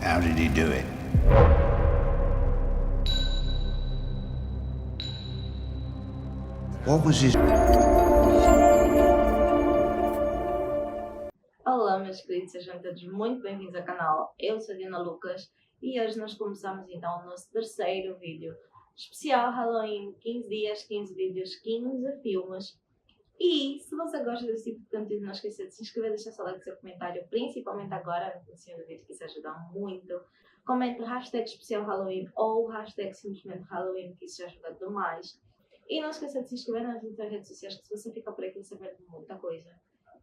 How did he do it? What was his... Olá, meus queridos, sejam todos muito bem-vindos ao canal. Eu sou a Diana Lucas e hoje nós começamos então o nosso terceiro vídeo especial Halloween, 15 dias, 15 vídeos, 15 filmes. E se você gosta desse tipo de conteúdo, não esqueça de se inscrever, deixar seu like, seu comentário, principalmente agora no início do vídeo, que isso ajuda muito. Comente hashtag especial Halloween ou hashtag simplesmente Halloween, que isso já ajuda demais. E não esqueça de se inscrever nas outras redes sociais, que se você fica por aqui você perde muita coisa.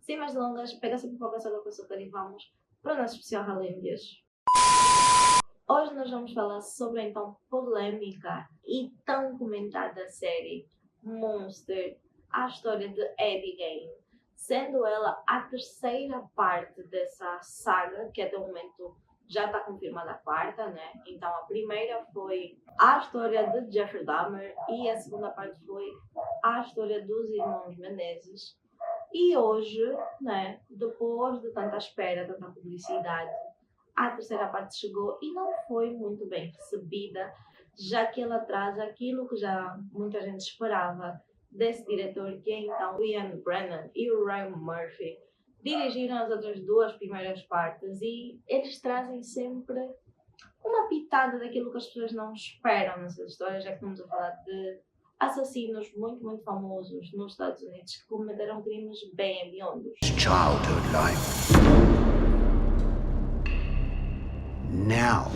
Sem mais delongas, pega essa pipoca, essa com açúcar e vamos para o nosso especial Halloween de hoje. Hoje nós vamos falar sobre a então polêmica e tão comentada série Monster, a história de Abigail, sendo ela a terceira parte dessa saga, que até o momento já está confirmada a quarta, né? Então a primeira foi a história de Jeffrey Dahmer e a segunda parte foi a história dos irmãos Menezes. E hoje, né, depois de tanta espera, tanta publicidade, a terceira parte chegou e não foi muito bem recebida, já que ela traz aquilo que já muita gente esperava desse diretor, que é então o Ian Brennan e o Ryan Murphy. Dirigiram as outras duas primeiras partes e eles trazem sempre uma pitada daquilo que as pessoas não esperam nessas histórias, já que estamos a falar de assassinos muito famosos nos Estados Unidos que cometeram crimes bem hediondos. childhood life? Now.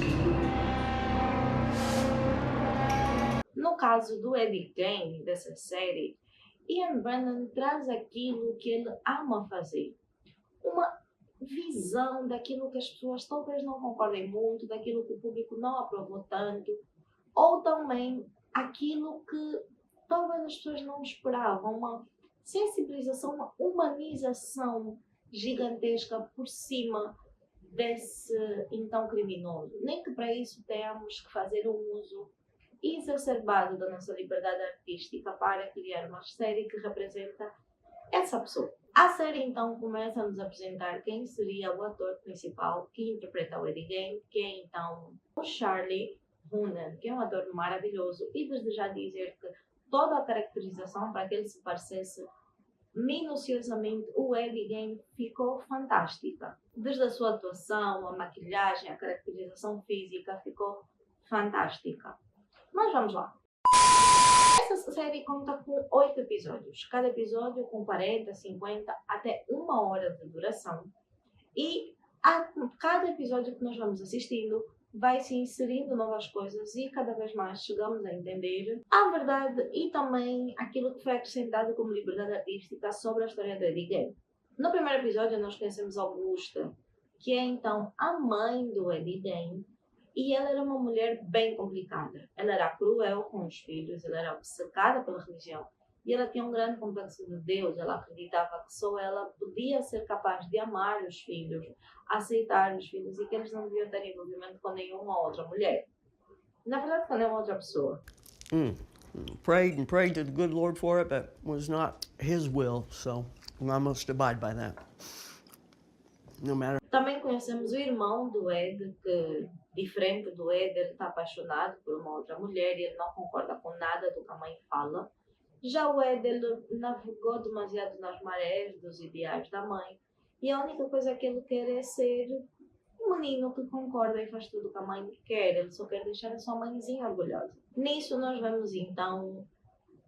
No caso do Eddie Kane, dessa série, Ian Brennan traz aquilo que ele ama fazer. Uma visão daquilo que as pessoas talvez não concordem muito, daquilo que o público não aprovou tanto, ou também aquilo que talvez as pessoas não esperavam, uma sensibilização, uma humanização gigantesca por cima desse então criminoso. Nem que para isso tenhamos que fazer um uso exacerbado da nossa liberdade artística para criar uma série que representa essa pessoa. A série então começa a nos apresentar quem seria o ator principal que interpreta o Eddie Kane, que é então o Charlie Hunnam, que é um ator maravilhoso, e desde já dizer que toda a caracterização para que ele se parecesse minuciosamente o Eddie Kane ficou fantástica. Desde a sua atuação, a maquilhagem, a caracterização física ficou fantástica. Mas vamos lá. Essa série conta com 8 episódios, cada episódio com 40, 50 até 1 hora de duração. E a cada episódio que nós vamos assistindo vai se inserindo novas coisas e cada vez mais chegamos a entender a verdade e também aquilo que foi acrescentado como liberdade artística sobre a história de Eddie Kane. No primeiro episódio nós conhecemos Augusta, que é então a mãe do Eddie Kane. E ela era uma mulher bem complicada. Ela era cruel com os filhos, ela era obcecada pela religião. E ela tinha um grande complexo de Deus. Ela acreditava que só ela podia ser capaz de amar os filhos, aceitar os filhos e que eles não deviam ter envolvimento com nenhuma outra mulher. Na verdade, com nenhuma outra pessoa. Prayed and prayed to the good Lord for it, but was not His will, so I must abide by that. No matter. Também conhecemos o irmão do Ed, que, diferente do Ed, ele está apaixonado por uma outra mulher e ele não concorda com nada do que a mãe fala. Já o Ed, ele navegou demasiado nas marés dos ideais da mãe e a única coisa que ele quer é ser um menino que concorda e faz tudo o que a mãe quer. Ele só quer deixar a sua mãezinha orgulhosa. Nisso nós vemos então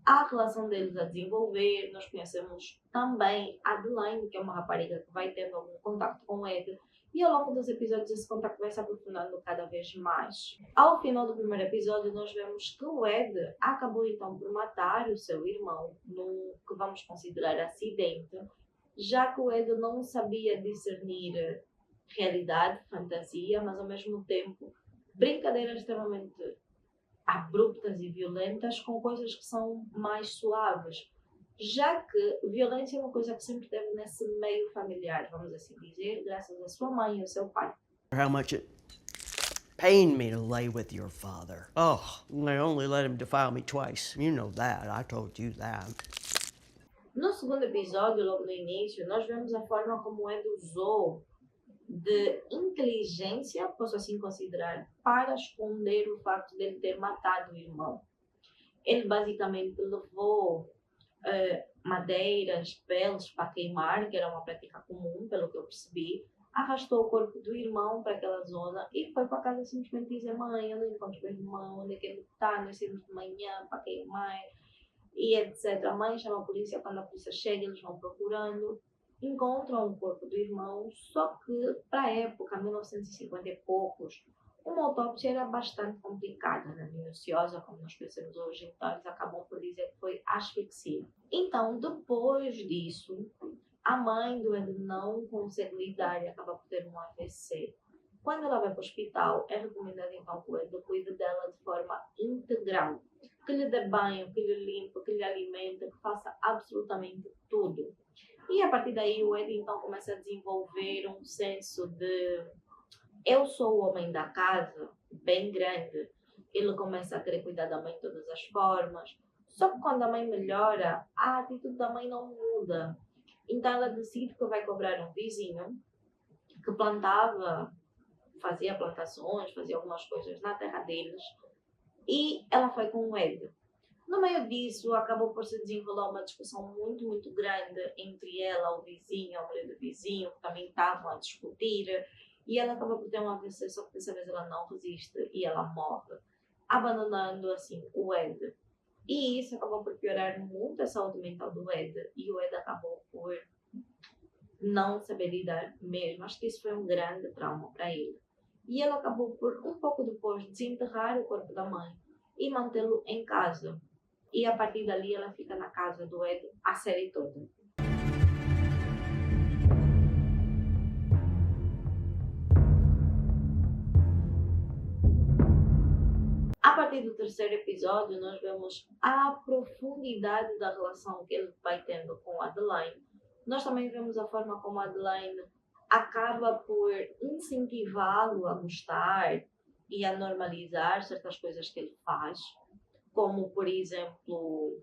a relação deles a desenvolver. Nós conhecemos também a Adeline, que é uma rapariga que vai tendo algum contato com o Ed, e ao longo dos episódios esse contato vai se aprofundando cada vez mais. Ao final do primeiro episódio nós vemos que o Ed acabou então por matar o seu irmão no que vamos considerar acidente, já que o Ed não sabia discernir realidade, fantasia, mas ao mesmo tempo brincadeiras extremamente abruptas e violentas com coisas que são mais suaves, já que violência é uma coisa que sempre teve nesse meio familiar, vamos assim dizer, graças à sua mãe e ao seu pai. How much it pained me to lay with your father. Oh, I only let him defile me twice. You know that. I told you that. No segundo episódio, logo no início, nós vemos a forma como Ed usou de inteligência, posso assim considerar, para esconder o facto de ele ter matado o irmão. Ele basicamente levou madeiras, peles para queimar, que era uma prática comum, pelo que eu percebi. Arrastou o corpo do irmão para aquela zona e foi para casa simplesmente dizer: mãe, eu não encontro meu irmão, onde é que ele está? Nós saímos de manhã para queimar e etc. A mãe chama a polícia, quando a polícia chega, eles vão procurando, encontram o corpo do irmão, só que para a época, 1950 e poucos, uma autópsia era bastante complicada, né? Minuciosa, como nós conhecemos hoje, então eles acabam por dizer que foi asfixia. Então, depois disso, a mãe do Ed não consegue lidar e acaba por ter um AVC. Quando ela vai para o hospital, é recomendado então que o Ed cuide dela de forma integral, que lhe dê banho, que lhe limpe, que lhe alimente, que faça absolutamente tudo. E a partir daí o Ed então começa a desenvolver um senso de eu sou o homem da casa, bem grande. Ele começa a querer cuidar da mãe de todas as formas. Só que quando a mãe melhora, a atitude da mãe não muda. Então ela decide que vai cobrar um vizinho que plantava, fazia plantações, fazia algumas coisas na terra deles. E ela foi com o Ed. No meio disso, acabou por se desenrolar uma discussão muito, muito grande entre ela, o vizinho, a mulher do vizinho, que também estavam a discutir. E ela acaba por ter um AVC, só que dessa vez ela não resiste e ela morre, abandonando assim o Ed. E isso acabou por piorar muito a saúde mental do Ed. E o Ed acabou por não saber lidar mesmo. Acho que isso foi um grande trauma para ele. E ela acabou por, um pouco depois, desenterrar o corpo da mãe e mantê-lo em casa. E a partir dali ela fica na casa do Ed a série toda. A partir do terceiro episódio, nós vemos a profundidade da relação que ele vai tendo com a Adeline. Nós também vemos a forma como a Adeline acaba por incentivá-lo a gostar e a normalizar certas coisas que ele faz. Como, por exemplo,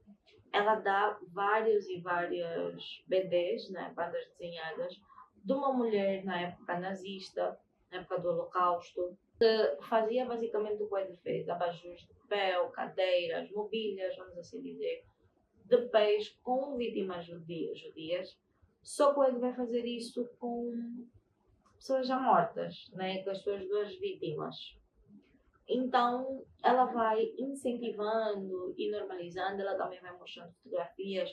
ela dá vários e várias BDs, né, bandas desenhadas, de uma mulher na época nazista, na época do Holocausto, que fazia basicamente o que o Ed fez: abajures de papel, cadeiras, mobílias, vamos assim dizer, de pés com vítimas judias. Só que o Ed vai fazer isso com pessoas já mortas, né, com as suas duas vítimas. Então, ela vai incentivando e normalizando. Ela também vai mostrando fotografias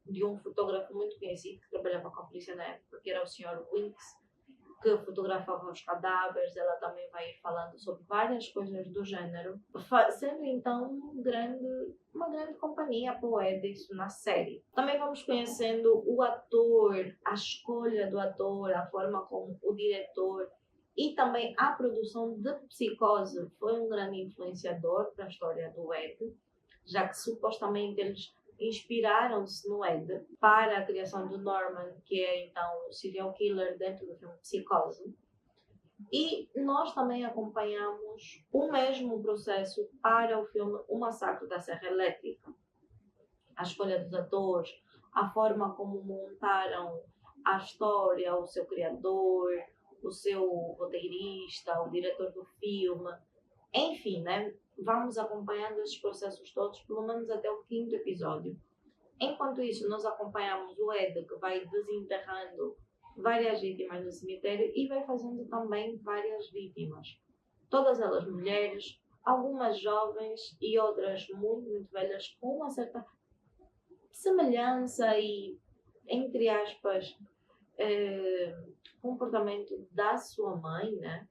de um fotógrafo muito conhecido que trabalhava com a polícia na época, que era o Sr. Winks, que fotografava os cadáveres. Ela também vai ir falando sobre várias coisas do gênero, sendo então uma grande companhia para o Ed isso na série. Também vamos conhecendo o ator, a escolha do ator, a forma como o diretor e também a produção de Psicose foi um grande influenciador para a história do Ed, já que supostamente eles inspiraram-se no Ed para a criação do Norman, que é então o serial killer dentro do filme Psicose. E nós também acompanhamos o mesmo processo para o filme O Massacre da Serra Elétrica. A escolha dos atores, a forma como montaram a história, o seu criador, o seu roteirista, o diretor do filme, enfim, né? Vamos acompanhando esses processos todos, pelo menos até o 5º episódio. Enquanto isso, nós acompanhamos o Ed, que vai desenterrando várias vítimas no cemitério e vai fazendo também várias vítimas. Todas elas mulheres, algumas jovens e outras muito, muito velhas, com uma certa semelhança e, entre aspas, comportamento da sua mãe, né?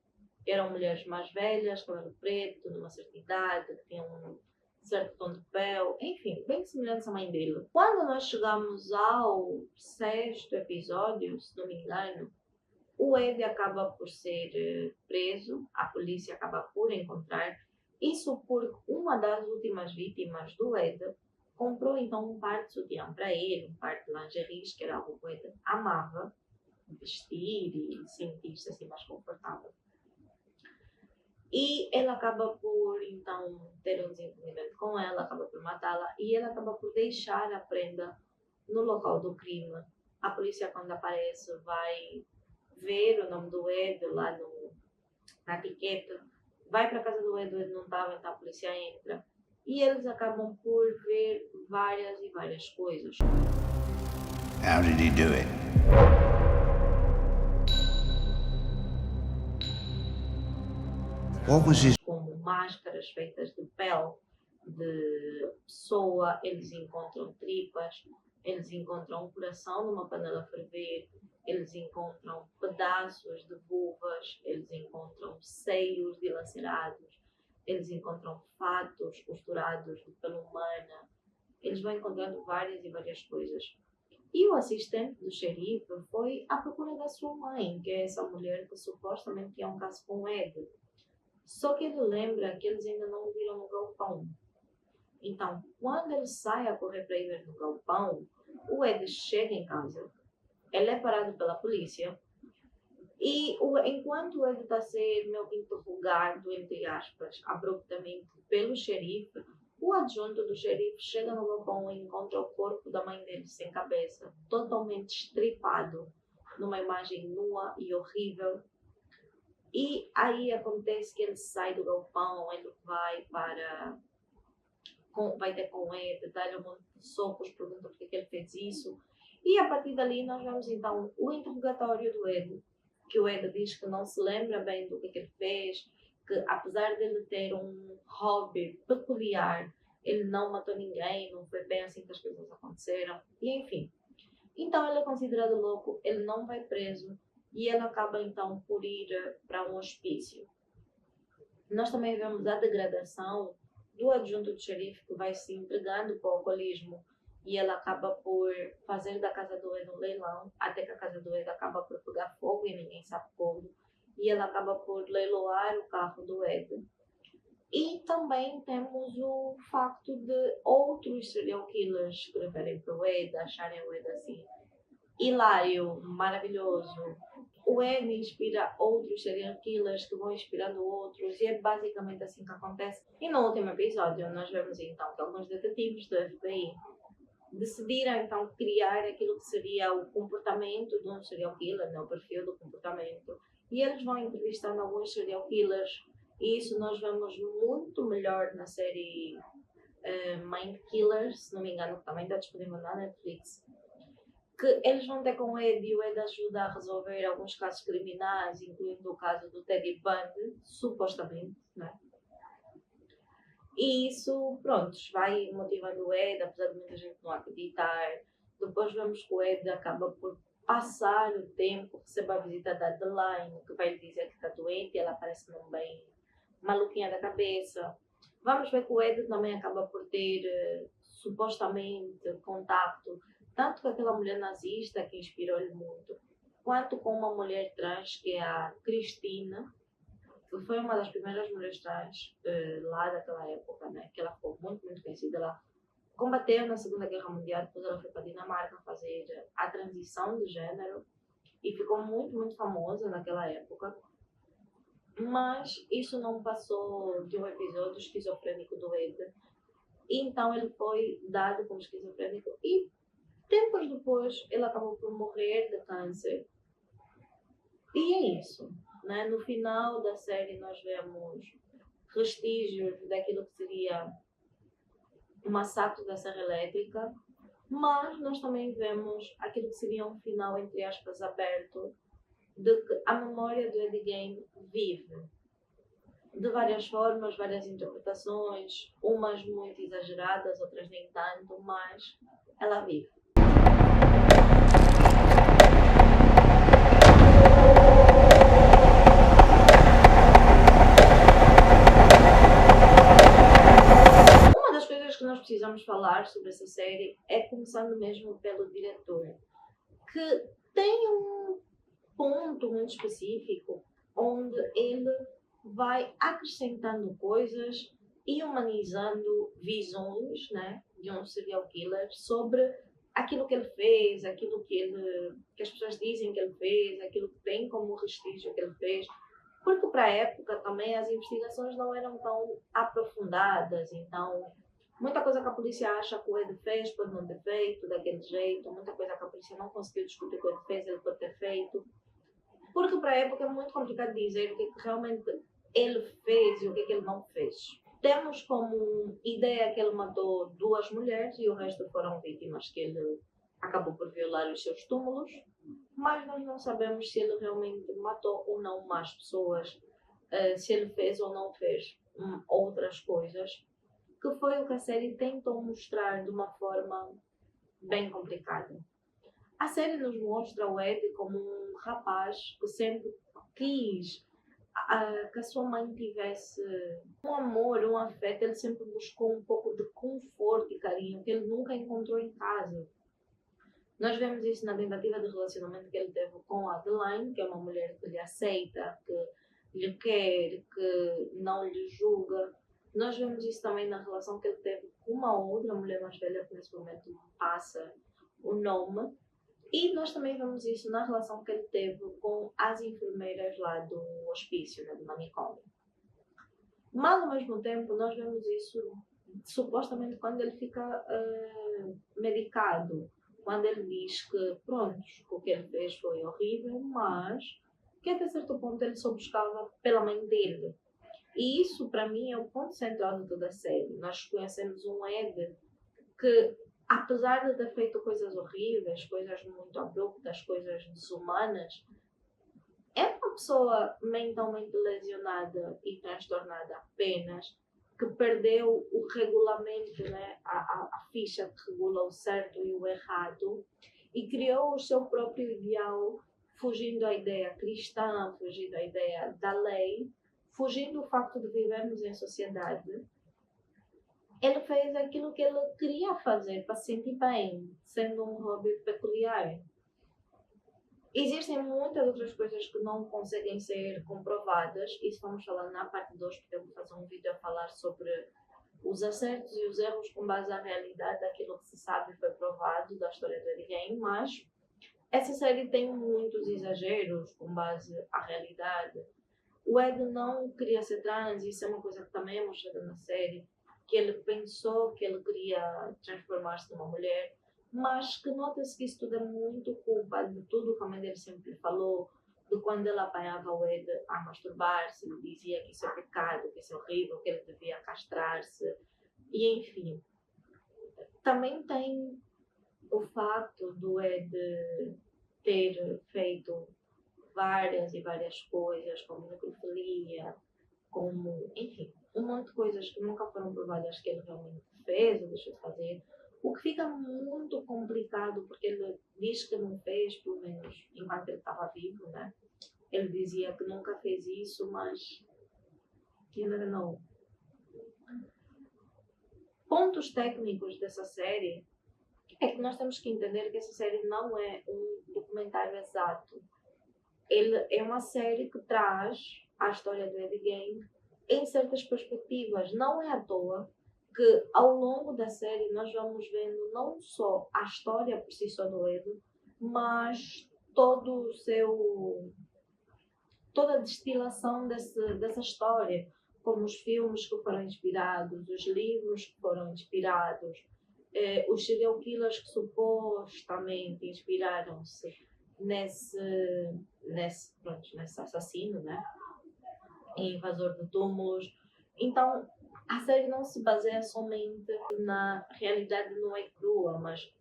Eram mulheres mais velhas, cabelo preto, numa certa idade, que tinham um certo tom de pele, enfim, bem semelhantes à mãe dele. Quando nós chegamos ao 6º episódio, se não me engano, o Ed acaba por ser preso, a polícia acaba por encontrar, isso porque uma das últimas vítimas do Ed comprou então um par de sutiã para ele, um par de lingeries, que era algo que o Ed amava vestir e sentir-se assim mais confortável. E ele acaba por então ter um desentendimento com ela, acaba por matá-la e ele acaba por deixar a prenda no local do crime. A polícia, quando aparece, vai ver o nome do Ed lá na etiqueta, vai para a casa do Ed, o Ed não estava, então a polícia entra. E eles acabam por ver várias e várias coisas. How did he do it? What was his... Como máscaras feitas de pele de pessoa, eles encontram tripas, eles encontram um coração numa panela a ferver, eles encontram pedaços de vulvas, eles encontram seios dilacerados, eles encontram fatos costurados de pele humana, eles vão encontrando várias e várias coisas. E o assistente do xerife foi à procura da sua mãe, que é essa mulher que supostamente tinha um caso com o Ed. Só que ele lembra que eles ainda não o viram no galpão. Então, quando ele sai a correr para ir ver no galpão, o Ed chega em casa, ele é parado pela polícia, e enquanto o Ed está a ser meio que interrogado, entre aspas, abruptamente pelo xerife, o adjunto do xerife chega no galpão e encontra o corpo da mãe dele sem cabeça, totalmente estripado, numa imagem nua e horrível. E aí acontece que ele sai do galpão, ele vai ter com ele, dá-lhe um monte de socos, pergunta por que ele fez isso. E a partir dali nós vemos então o interrogatório do Ed, que o Ed diz que não se lembra bem do que ele fez, que apesar dele ter um hobby peculiar, ele não matou ninguém, não foi bem assim que as coisas aconteceram, e enfim. Então ele é considerado louco, ele não vai preso, e ele acaba então por ir para um hospício. Nós também vemos a degradação do adjunto do xerife, que vai se entregando para o alcoolismo, e ele acaba por fazer da casa do Ed um leilão, até que a casa do Ed acaba por pegar fogo e ninguém sabe como, e ele acaba por leiloar o carro do Ed. E também temos o facto de outros serial killers escreverem para o Ed, acharem o Ed assim hilário, maravilhoso. O Ed inspira outros serial killers que vão inspirando outros, e é basicamente assim que acontece. E no último episódio nós vemos então que alguns detetives do FBI decidiram então criar aquilo que seria o comportamento de um serial killer, né, o perfil do comportamento, e eles vão entrevistando alguns serial killers, e isso nós vemos muito melhor na série Mind Killers, se não me engano, que também está disponível na Netflix, que eles vão ter com o Ed, e o Ed ajuda a resolver alguns casos criminais, incluindo o caso do Ted Bundy, supostamente, né? E isso, pronto, vai motivando o Ed, apesar de muita gente não acreditar. Depois vemos que o Ed acaba por passar o tempo, recebe a visita da Adeline, que vai lhe dizer que está doente, e ela parece não bem maluquinha da cabeça. Vamos ver que o Ed também acaba por ter, supostamente, contato, tanto com aquela mulher nazista, que inspirou-lhe muito, quanto com uma mulher trans, que é a Cristina, que foi uma das primeiras mulheres trans lá daquela época, né? Que ela ficou muito, muito conhecida. Ela combateu na Segunda Guerra Mundial, depois ela foi para a Dinamarca fazer a transição de gênero e ficou muito, muito famosa naquela época. Mas isso não passou de um episódio esquizofrênico do Ed. E então ele foi dado como esquizofrênico, e tempos depois ele acabou por morrer de câncer. E é isso, né? No final da série nós vemos vestígios daquilo que seria o massacre da Serra Elétrica, mas nós também vemos aquilo que seria um final, entre aspas, aberto, de que a memória do Ed Gein vive. De várias formas, várias interpretações, umas muito exageradas, outras nem tanto, mas ela vive. Uma das coisas que nós precisamos falar sobre essa série é, começando mesmo pelo diretor, que tem um ponto muito específico onde ele vai acrescentando coisas e humanizando visões, né, de um serial killer sobre aquilo que ele fez, aquilo que as pessoas dizem que ele fez, aquilo que tem como vestígio que ele fez. Porque para a época também as investigações não eram tão aprofundadas, então muita coisa que a polícia acha que o Ed fez pode não ter feito daquele jeito, muita coisa que a polícia não conseguiu descobrir que o Ed fez, ele pode ter feito. Porque para a época é muito complicado dizer o que é que realmente ele fez e o que é que ele não fez. Temos como ideia que ele matou 2 mulheres e o resto foram vítimas que ele acabou por violar os seus túmulos, mas nós não sabemos se ele realmente matou ou não mais pessoas, se ele fez ou não fez outras coisas, que foi o que a série tentou mostrar de uma forma bem complicada. A série nos mostra o Ed como um rapaz que sempre quis que a sua mãe tivesse um amor, um afeto. Ele sempre buscou um pouco de conforto e carinho que ele nunca encontrou em casa. Nós vemos isso na tentativa de relacionamento que ele teve com a Adeline, que é uma mulher que lhe aceita, que lhe quer, que não lhe julga. Nós vemos isso também na relação que ele teve com uma outra mulher mais velha, que nesse momento não passa o nome. E nós também vemos isso na relação que ele teve com as enfermeiras lá do hospício, né, do manicômio. Mas, ao mesmo tempo, nós vemos isso supostamente quando ele fica medicado. Quando ele diz que, pronto, o que ele fez foi horrível, mas que até certo ponto ele só buscava pela mãe dele. E isso, para mim, é o ponto central de toda a série. Nós conhecemos um Ed que, apesar de ter feito coisas horríveis, coisas muito abruptas, coisas desumanas, é uma pessoa mentalmente lesionada e transtornada apenas, que perdeu o regulamento, né, a ficha que regula o certo e o errado, e criou o seu próprio ideal, fugindo à ideia cristã, fugindo à ideia da lei, fugindo do facto de vivermos em sociedade. Ele fez aquilo que ele queria fazer para se sentir bem, sendo um hobby peculiar. Existem muitas outras coisas que não conseguem ser comprovadas. Isso vamos falar na parte 2, porque eu vou fazer um vídeo a falar sobre os acertos e os erros com base na realidade daquilo que se sabe e foi provado da história do Ed Gein, mas essa série tem muitos exageros com base na realidade. O Ed não queria ser trans, isso é uma coisa que também é mostrada na série, que ele pensou que ele queria transformar-se numa mulher, mas que nota-se que isso tudo é muito culpa de tudo que a mãe dele sempre falou, de quando ele apanhava o Ed a masturbar-se, ele dizia que isso é pecado, que isso é horrível, que ele devia castrar-se, e enfim. Também tem o fato do Ed ter feito várias e várias coisas, como necrofilia, como, enfim, um monte de coisas que nunca foram provadas que ele realmente fez ou deixou de fazer, o que fica muito complicado, porque ele diz que não fez, pelo menos enquanto ele estava vivo, né? Ele dizia que nunca fez isso, mas you never know. Pontos técnicos dessa série é que nós temos que entender que essa série não é um documentário exato. Ele é uma série que traz a história do Ed Gein em certas perspectivas. Não é à toa que ao longo da série nós vamos vendo não só a história por si só do Ed, mas toda a destilação dessa história, como os filmes que foram inspirados, os livros que foram inspirados, os serial killers que supostamente inspiraram-se nesse assassino, né? Invasor de túmulos. Então, a série não se baseia somente na realidade nua e crua, mas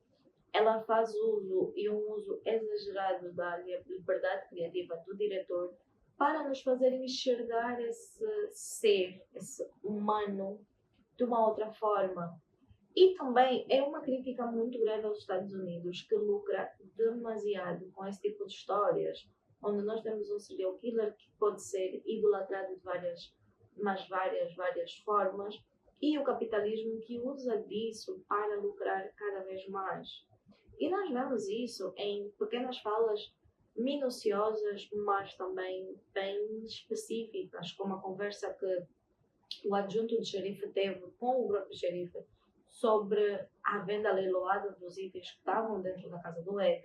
ela faz uso, e um uso exagerado, da liberdade criativa do diretor para nos fazer enxergar esse ser, esse humano, de uma outra forma. E também é uma crítica muito grande aos Estados Unidos, que lucra demasiado com esse tipo de histórias, onde nós temos um serial killer que pode ser idolatrado de várias formas, e o capitalismo que usa disso para lucrar cada vez mais. E nós vemos isso em pequenas falas minuciosas, mas também bem específicas, como a conversa que o adjunto de xerife teve com o próprio xerife sobre a venda leiloada dos itens que estavam dentro da casa do Ed.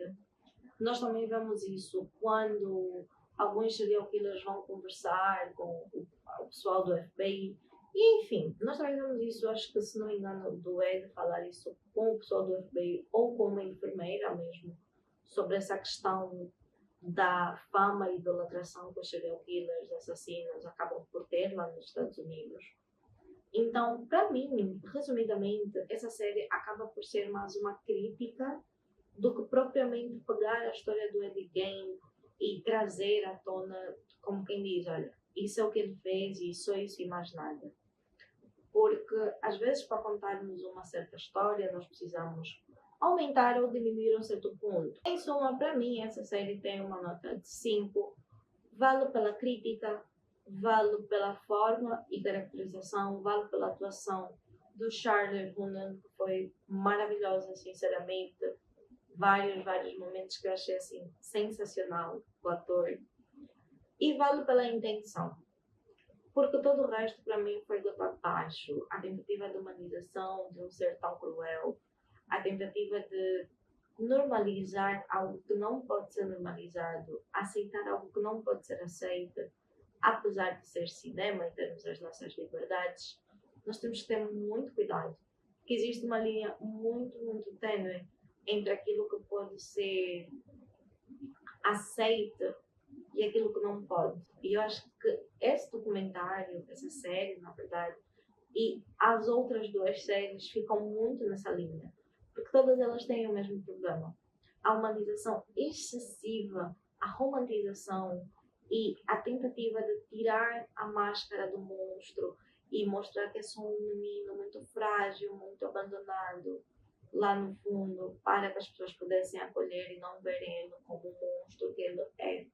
Nós também vemos isso quando alguns serial killers vão conversar com o pessoal do FBI. E, enfim, nós também vemos isso, acho que, se não me engano, do Ed falar isso com o pessoal do FBI ou com uma enfermeira mesmo, sobre essa questão da fama e idolatração que os serial killers, assassinos acabam por ter lá nos Estados Unidos. Então, para mim, resumidamente, essa série acaba por ser mais uma crítica do que propriamente pegar a história do Eddie Gein e trazer à tona, como quem diz, olha, isso é o que ele fez e só isso e mais nada. Porque, às vezes, para contarmos uma certa história, nós precisamos aumentar ou diminuir um certo ponto. Em suma, para mim, essa série tem uma nota de 5. Vale pela crítica, vale pela forma e caracterização, vale pela atuação do Charlie Hunnam, que foi maravilhosa, sinceramente. Vários momentos que eu achei assim sensacional o ator. E vale pela intenção. Porque todo o resto para mim foi gota abaixo. A tentativa de humanização de um ser tão cruel, a tentativa de normalizar algo que não pode ser normalizado, aceitar algo que não pode ser aceito, apesar de ser cinema em termos das nossas liberdades, nós temos que ter muito cuidado, porque existe uma linha muito tênue entre aquilo que pode ser aceito e aquilo que não pode. E eu acho que esse documentário, essa série, na verdade, e as outras 2 séries ficam muito nessa linha, porque todas elas têm o mesmo problema. A humanização excessiva, a romantização e a tentativa de tirar a máscara do monstro e mostrar que é só um menino muito frágil, muito abandonado lá no fundo, para que as pessoas pudessem acolher e não verem ele como um monstro que ele é.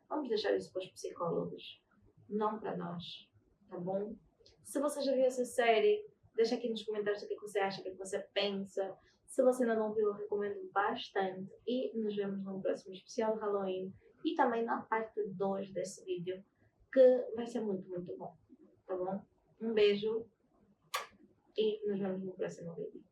Vamos deixar isso para os psicólogos, não para nós, tá bom? Se você já viu essa série, deixa aqui nos comentários o que você acha, o que você pensa. Se você ainda não viu, eu recomendo bastante. E nos vemos no próximo especial Halloween e também na parte 2 desse vídeo, que vai ser muito bom, tá bom? Um beijo e nos vemos no próximo vídeo.